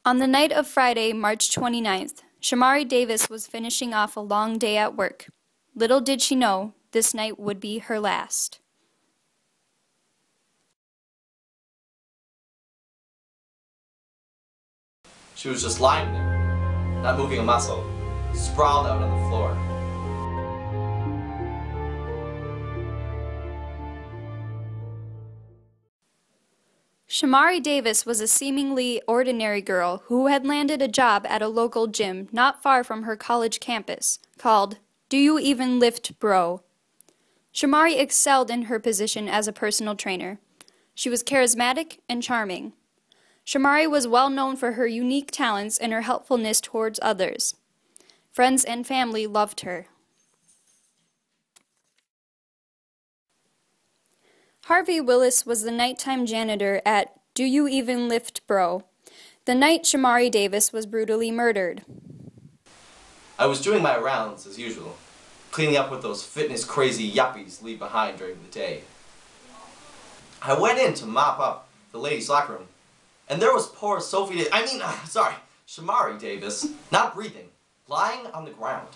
On the night of Friday, March 29th, Shamari Davis was finishing off a long day at work. Little did she know, this night would be her last. She was just lying there, not moving a muscle, sprawled out on the floor. Shamari Davis was a seemingly ordinary girl who had landed a job at a local gym not far from her college campus, called Do You Even Lift Bro? Shamari excelled in her position as a personal trainer. She was charismatic and charming. Shamari was well known for her unique talents and her helpfulness towards others. Friends and family loved her. Harvey Willis was the nighttime janitor at Do You Even Lift Bro? The night Shamari Davis was brutally murdered. I was doing my rounds as usual, cleaning up what those fitness-crazy yuppies leave behind during the day. I went in to mop up the ladies' locker room, and there was poor Shamari Davis, not breathing, lying on the ground.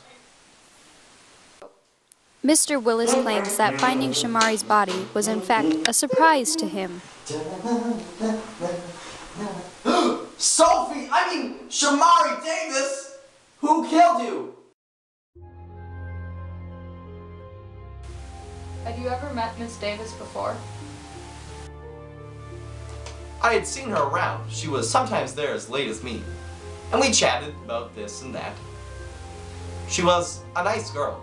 Mr. Willis claims that finding Shamari's body was in fact a surprise to him. Shamari Davis! Who killed you? Had you ever met Miss Davis before? I had seen her around. She was sometimes there as late as me, and we chatted about this and that. She was a nice girl.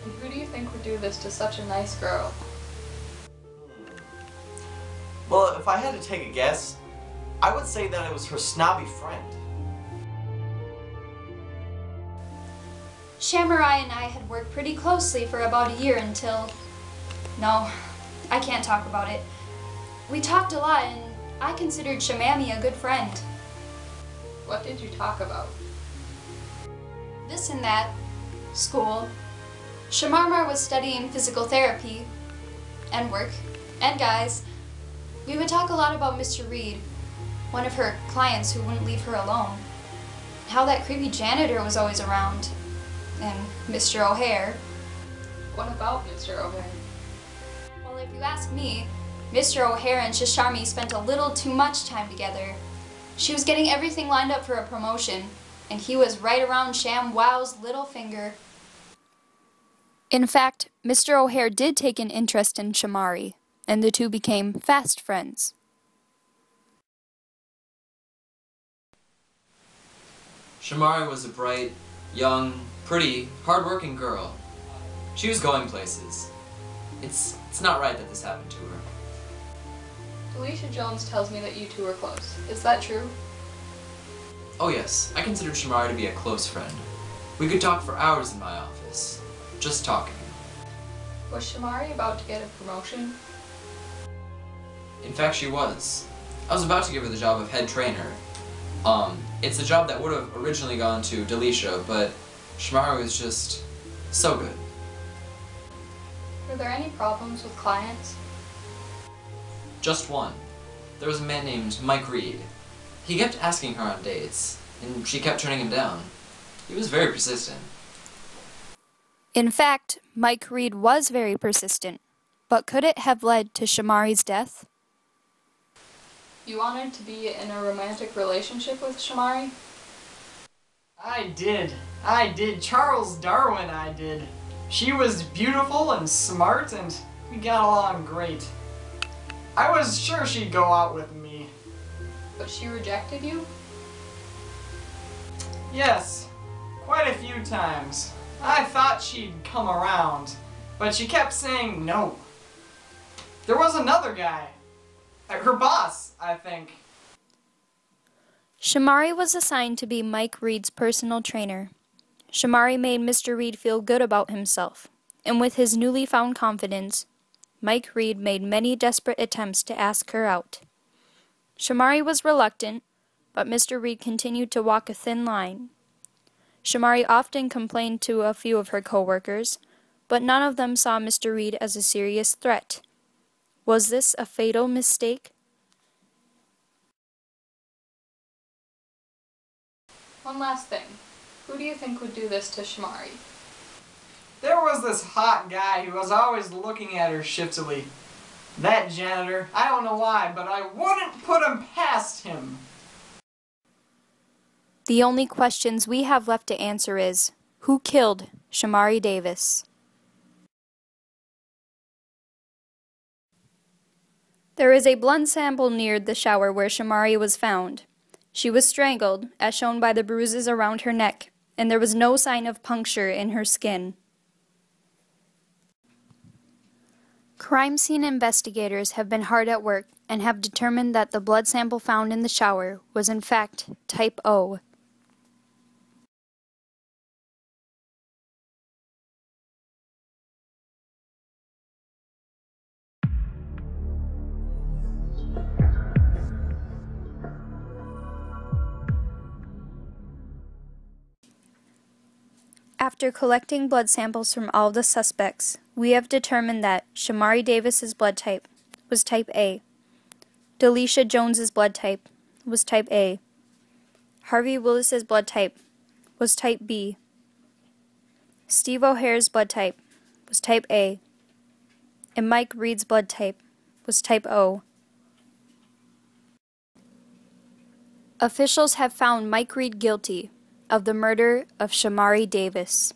And who do you think would do this to such a nice girl? Well, if I had to take a guess, I would say that it was her snobby friend. Shamari and I had worked pretty closely for about a year until... No, I can't talk about it. We talked a lot and I considered Shamami a good friend. What did you talk about? This and that. School. Shamar was studying physical therapy. And work. And guys. We would talk a lot about Mr. Reed, one of her clients who wouldn't leave her alone. How that creepy janitor was always around. And Mr. O'Hare. What about Mr. O'Hare? Well, if you ask me, Mr. O'Hare and Shamari spent a little too much time together. She was getting everything lined up for a promotion, and he was right around ShamWow's little finger. In fact, Mr. O'Hare did take an interest in Shamari, and the two became fast friends. Shamari was a bright, young, pretty, hard-working girl. She was going places. It's not right that this happened to her. Alicia Jones tells me that you two were close. Is that true? Oh yes, I considered Shamari to be a close friend. We could talk for hours in my office. Just talking. Was Shamari about to get a promotion? In fact, she was. I was about to give her the job of head trainer. It's a job that would have originally gone to Delisha, but Shamari was just so good. Were there any problems with clients? Just one. There was a man named Mike Reed. He kept asking her on dates, and she kept turning him down. He was very persistent. In fact, Mike Reed was very persistent, but could it have led to Shamari's death? You wanted to be in a romantic relationship with Shamari? I did. Charles Darwin, I did. She was beautiful and smart, and we got along great. I was sure she'd go out with me. But she rejected you? Yes, quite a few times. I thought she'd come around, but she kept saying no. There was another guy. Her boss, I think. Shamari was assigned to be Mike Reed's personal trainer. Shamari made Mr. Reed feel good about himself, and with his newly found confidence, Mike Reed made many desperate attempts to ask her out. Shamari was reluctant, but Mr. Reed continued to walk a thin line. Shamari often complained to a few of her co-workers, but none of them saw Mr. Reed as a serious threat. Was this a fatal mistake? One last thing. Who do you think would do this to Shamari? There was this hot guy who was always looking at her shiftily. That janitor, I don't know why, but I wouldn't put him past him. The only questions we have left to answer is, who killed Shamari Davis? There is a blood sample near the shower where Shamari was found. She was strangled, as shown by the bruises around her neck, and there was no sign of puncture in her skin. Crime scene investigators have been hard at work and have determined that the blood sample found in the shower was in fact type O. After collecting blood samples from all the suspects, we have determined that Shamari Davis's blood type was type A, Delisha Jones's blood type was type A, Harvey Willis's blood type was type B, Steve O'Hare's blood type was type A, and Mike Reed's blood type was type O. Officials have found Mike Reed guilty of the murder of Shamari Davis.